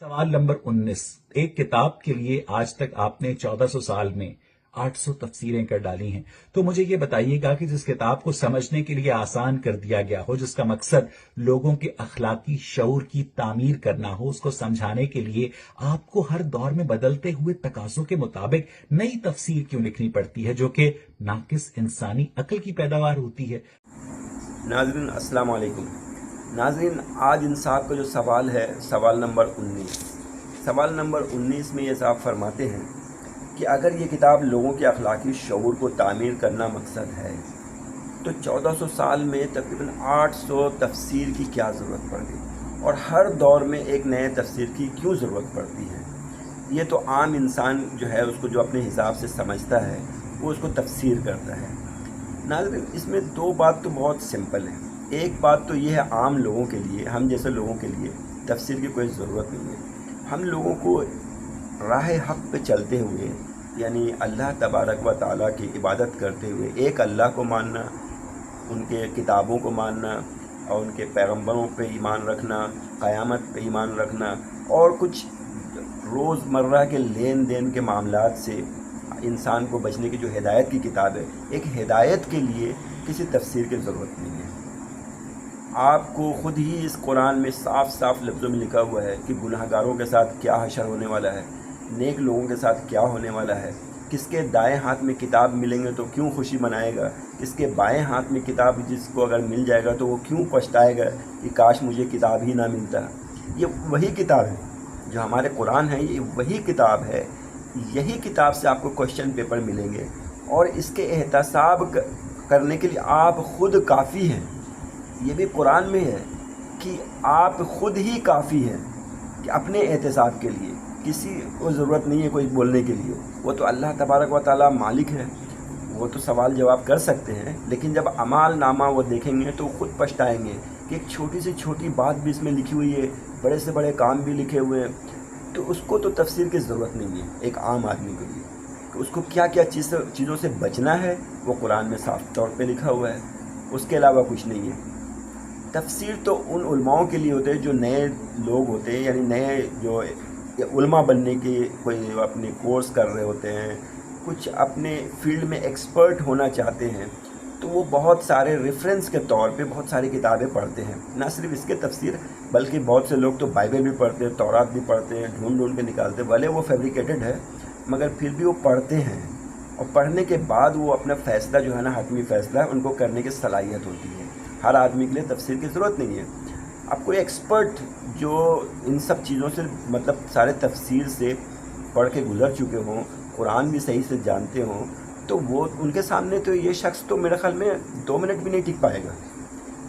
सवाल नंबर 19। एक किताब के लिए आज तक आपने 1400 साल में 800 तफसीरें कर डाली हैं। तो मुझे ये बताइएगा कि जिस किताब को समझने के लिए आसान कर दिया गया हो, जिसका मकसद लोगों के अखलाकी शऊर की तामीर करना हो, उसको समझाने के लिए आपको हर दौर में बदलते हुए तकाज़ों के मुताबिक नई तफसीर क्यों लिखनी पड़ती है, जो कि नाकिस इंसानी अक्ल की पैदावार होती है। नाज़रीन अस्सलाम वालेकुम। नाज़रीन, आज इंसाफ का जो सवाल है, सवाल नंबर 19 में ये साहब फरमाते हैं कि अगर ये किताब लोगों के अखलाकी शऊर को तामीर करना मकसद है तो 1400 साल में तकरीबन 800 तफसीर की क्या ज़रूरत पड़ गई, और हर दौर में एक नए तफसीर की क्यों ज़रूरत पड़ती है। ये तो आम इंसान जो है उसको जो अपने हिसाब से समझता है वो उसको तफसीर करता है। नाज़रीन, इसमें दो बात तो बहुत सिंपल है। एक बात तो ये है, आम लोगों के लिए, हम जैसे लोगों के लिए तफसीर की कोई ज़रूरत नहीं है। हम लोगों को राह हक़ पे चलते हुए, यानी अल्लाह तबारक व तआला की इबादत करते हुए एक अल्लाह को मानना, उनके किताबों को मानना और उनके पैगम्बरों पे ईमान रखना, क़यामत पे ईमान रखना और कुछ रोज़मर्रा के लेन देन के मामलात से इंसान को बचने की जो हिदायत की किताब है, एक हिदायत के लिए किसी तफसीर की ज़रूरत नहीं है। आपको ख़ुद ही इस कुरान में साफ़ साफ़ लफ्ज़ों में लिखा हुआ है कि गुनाहगारों के साथ क्या हशर होने वाला है, नेक लोगों के साथ क्या होने वाला है, किसके दाएं हाथ में किताब मिलेंगे तो क्यों खुशी मनाएगा, किसके बाएं हाथ में किताब जिसको अगर मिल जाएगा तो वो क्यों पछताएगा कि काश मुझे किताब ही ना मिलता। ये वही किताब है जो हमारे कुरान है, ये वही किताब है। यही किताब से आपको क्वेश्चन पेपर मिलेंगे और इसके एहतसाब करने के लिए आप ख़ुद काफ़ी हैं। ये भी कुरान में है कि आप ख़ुद ही काफ़ी हैं कि अपने एहतसाब के लिए किसी को ज़रूरत नहीं है कोई बोलने के लिए। वो तो अल्लाह तबारक व तआला मालिक है, वो तो सवाल जवाब कर सकते हैं, लेकिन जब अमाल नामा वो देखेंगे तो ख़ुद पछताएंगे कि एक छोटी से छोटी बात भी इसमें लिखी हुई है, बड़े से बड़े काम भी लिखे हुए हैं। तो उसको तो तफसीर की ज़रूरत नहीं है एक आम आदमी के लिए कि उसको क्या क्या चीज़ों से बचना है, वो कुरान में साफ तौर पे लिखा हुआ है। उसके अलावा कुछ नहीं है। तफसीर तो उन उलमाओं के लिए होते हैं जो नए लोग होते हैं, यानी नए जो उलमा बनने के कोई अपने कोर्स कर रहे होते हैं, कुछ अपने फील्ड में एक्सपर्ट होना चाहते हैं, तो वो बहुत सारे रेफरेंस के तौर पे बहुत सारी किताबें पढ़ते हैं। ना सिर्फ इसके तफसीर, बल्कि बहुत से लोग तो बाइबल भी पढ़ते हैं, तौरात भी पढ़ते हैं, ढूंढ ढूंढ के निकालते हैं। भले वो फैब्रिकेटेड है मगर फिर भी वो पढ़ते हैं, और पढ़ने के बाद वो अपना फ़ैसला जो है ना, हतमी फ़ैसला उनको करने की सलाहियत होती है। हर आदमी के लिए तफसीर की ज़रूरत नहीं है। अब कोई एक्सपर्ट जो इन सब चीज़ों से मतलब सारे तफसीर से पढ़ के गुज़र चुके हों, कुरान भी सही से जानते हों, तो वो उनके सामने तो ये शख्स तो मेरे ख़्याल में 2 मिनट भी नहीं टिक पाएगा।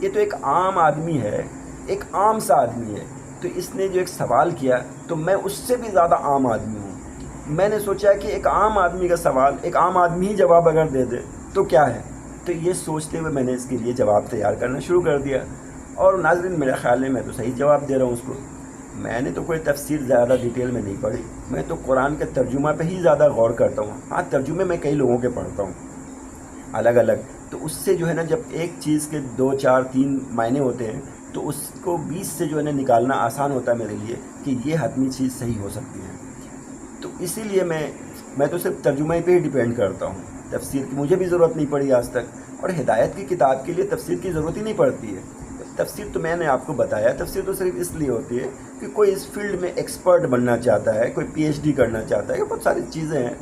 ये तो एक आम आदमी है, एक आम सा आदमी है। तो इसने जो एक सवाल किया तो मैं उससे भी ज़्यादा आम आदमी हूँ। मैंने सोचा कि एक आम आदमी का सवाल एक आम आदमी ही जवाब अगर दे दे तो क्या है। तो ये सोचते हुए मैंने इसके लिए जवाब तैयार करना शुरू कर दिया, और नाज़रीन मेरे ख़्याल में मैं तो सही जवाब दे रहा हूँ उसको। मैंने तो कोई तफसीर ज़्यादा डिटेल में नहीं पढ़ी, मैं तो कुरान के तर्जुमा पे ही ज़्यादा गौर करता हूँ। हाँ, तर्जुमे मैं कई लोगों के पढ़ता हूँ अलग अलग, तो उससे जो है ना, जब एक चीज़ के 2 4 3 मायने होते हैं तो उसको 20 से जो है ना निकालना आसान होता है मेरे लिए कि ये हतमी चीज़ सही हो सकती है। तो इसीलिए मैं तो सिर्फ तर्जुमे पे ही डिपेंड करता हूँ। तफसीर की मुझे भी ज़रूरत नहीं पड़ी आज तक, और हिदायत की किताब के लिए तफसीर की ज़रूरत ही नहीं पड़ती है। तफसीर तो मैंने आपको बताया, तफसीर तो सिर्फ इसलिए होती है कि कोई इस फील्ड में एक्सपर्ट बनना चाहता है, कोई PhD करना चाहता है, बहुत सारी चीज़ें हैं,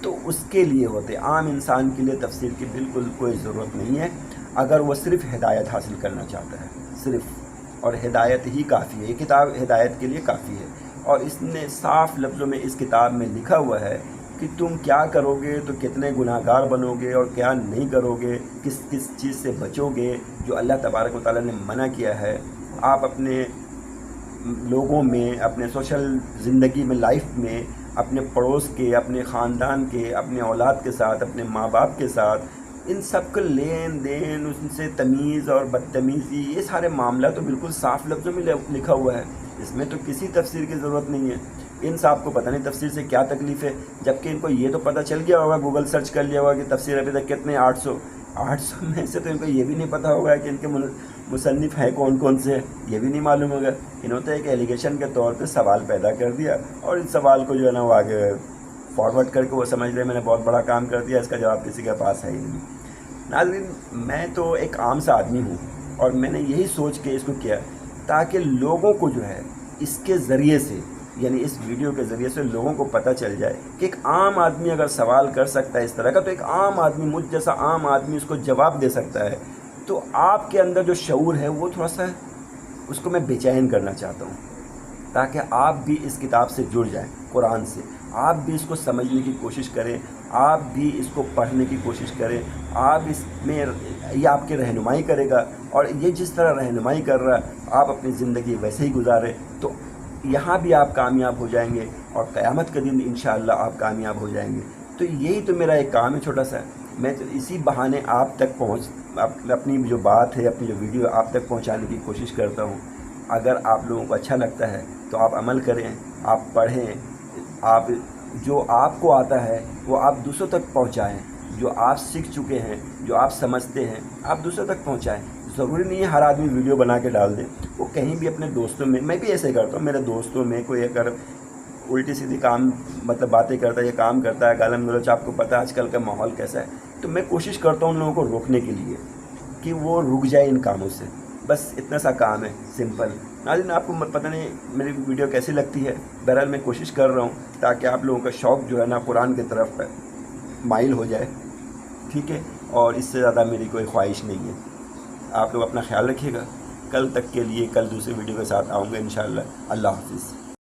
तो उसके लिए होते हैं। आम इंसान के लिए तफसीर की बिल्कुल कोई ज़रूरत नहीं है अगर वो सिर्फ हिदायत हासिल करना चाहता है, सिर्फ, और हिदायत ही काफ़ी है। ये किताब हिदायत के लिए काफ़ी है, और इसने साफ़ लफ्ज़ों में इस किताब में लिखा हुआ है कि तुम क्या करोगे तो कितने गुनाहगार बनोगे और क्या नहीं करोगे, किस किस चीज़ से बचोगे जो अल्लाह तबारक व तआला ने मना किया है। आप अपने लोगों में, अपने सोशल ज़िंदगी में, लाइफ में, अपने पड़ोस के, अपने ख़ानदान के, अपने औलाद के साथ, अपने माँ बाप के साथ, इन सब का लेन देन, उनसे तमीज़ और बदतमीज़ी, ये सारे मामला तो बिल्कुल साफ़ लफ्ज़ों में लिखा हुआ है। इसमें तो किसी तफसीर की ज़रूरत नहीं है। इन साहब को पता नहीं तफसीर से क्या तकलीफ़ है, जबकि इनको ये तो पता चल गया होगा, गूगल सर्च कर लिया होगा कि तफसीर अभी तक कितने 800 में से तो इनको ये भी नहीं पता होगा कि इनके مصنف ہیں کون کون سے یہ بھی نہیں معلوم ہوگا. انہوں نے ایک ایلیگیشن کے طور پہ سوال پیدا کر دیا اور اس سوال کو جو ہے نا وہ آگے فارورڈ کر کے وہ سمجھ رہے میں نے بہت بڑا کام کر دیا, اس کا جواب کسی کے پاس ہے ہی نہیں. ناظرین, میں تو ایک عام سا آدمی ہوں اور میں نے یہی سوچ کے اس کو کیا تاکہ لوگوں کو جو ہے اس کے ذریعے سے, یعنی اس ویڈیو کے ذریعے سے لوگوں کو پتہ چل جائے کہ ایک عام آدمی اگر سوال کر سکتا ہے اس طرح کا, تو ایک عام آدمی, مجھ جیسا عام آدمی اس کو جواب دے سکتا ہے. تو آپ کے اندر جو شعور ہے وہ تھوڑا سا اس کو میں بے چین کرنا چاہتا ہوں تاکہ آپ بھی اس کتاب سے جڑ جائیں, قرآن سے. آپ بھی اس کو سمجھنے کی کوشش کریں, آپ بھی اس کو پڑھنے کی کوشش کریں. آپ اس میں, یہ آپ کی رہنمائی کرے گا اور یہ جس طرح رہنمائی کر رہا ہے آپ اپنی زندگی ویسے ہی گزاریں تو یہاں بھی آپ کامیاب ہو جائیں گے اور قیامت کے دن انشاءاللہ آپ کامیاب ہو جائیں گے. تو یہی تو میرا ایک کام ہے چھوٹا سا. میں تو اسی بہانے آپ تک اپنی جو بات ہے, اپنی جو ویڈیو آپ تک پہنچانے کی کوشش کرتا ہوں. اگر آپ لوگوں کو اچھا لگتا ہے تو آپ عمل کریں, آپ پڑھیں, آپ جو آپ کو آتا ہے وہ آپ دوسروں تک پہنچائیں. جو آپ سیکھ چکے ہیں, جو آپ سمجھتے ہیں, آپ دوسروں تک پہنچائیں. ضروری نہیں ہے ہر آدمی ویڈیو بنا کے ڈال دیں. وہ کہیں بھی اپنے دوستوں میں بھی ایسے کرتا ہوں, میرے دوستوں میں کوئی اگر الٹی سیدھی کام مطلب باتیں کرتا ہے یا کام کرتا ہے گالم گلوچ, آپ کو پتہ ہے آج کل کا ماحول کیسا ہے, تو میں کوشش کرتا ہوں ان لوگوں کو روکنے کے لیے کہ وہ رک جائے ان کاموں سے. بس اتنا سا کام ہے, سمپل. ناظرین, آپ کو پتہ نہیں میری ویڈیو کیسی لگتی ہے, بہرحال میں کوشش کر رہا ہوں تاکہ آپ لوگوں کا شوق جو ہے نا قرآن کی طرف مائل ہو جائے, ٹھیک ہے. اور اس سے زیادہ میری کوئی خواہش نہیں ہے. آپ لوگ اپنا خیال رکھیے گا. کل تک کے لیے کل دوسری ویڈیو کے ساتھ آؤں گا انشاءاللہ. اللہ حافظ.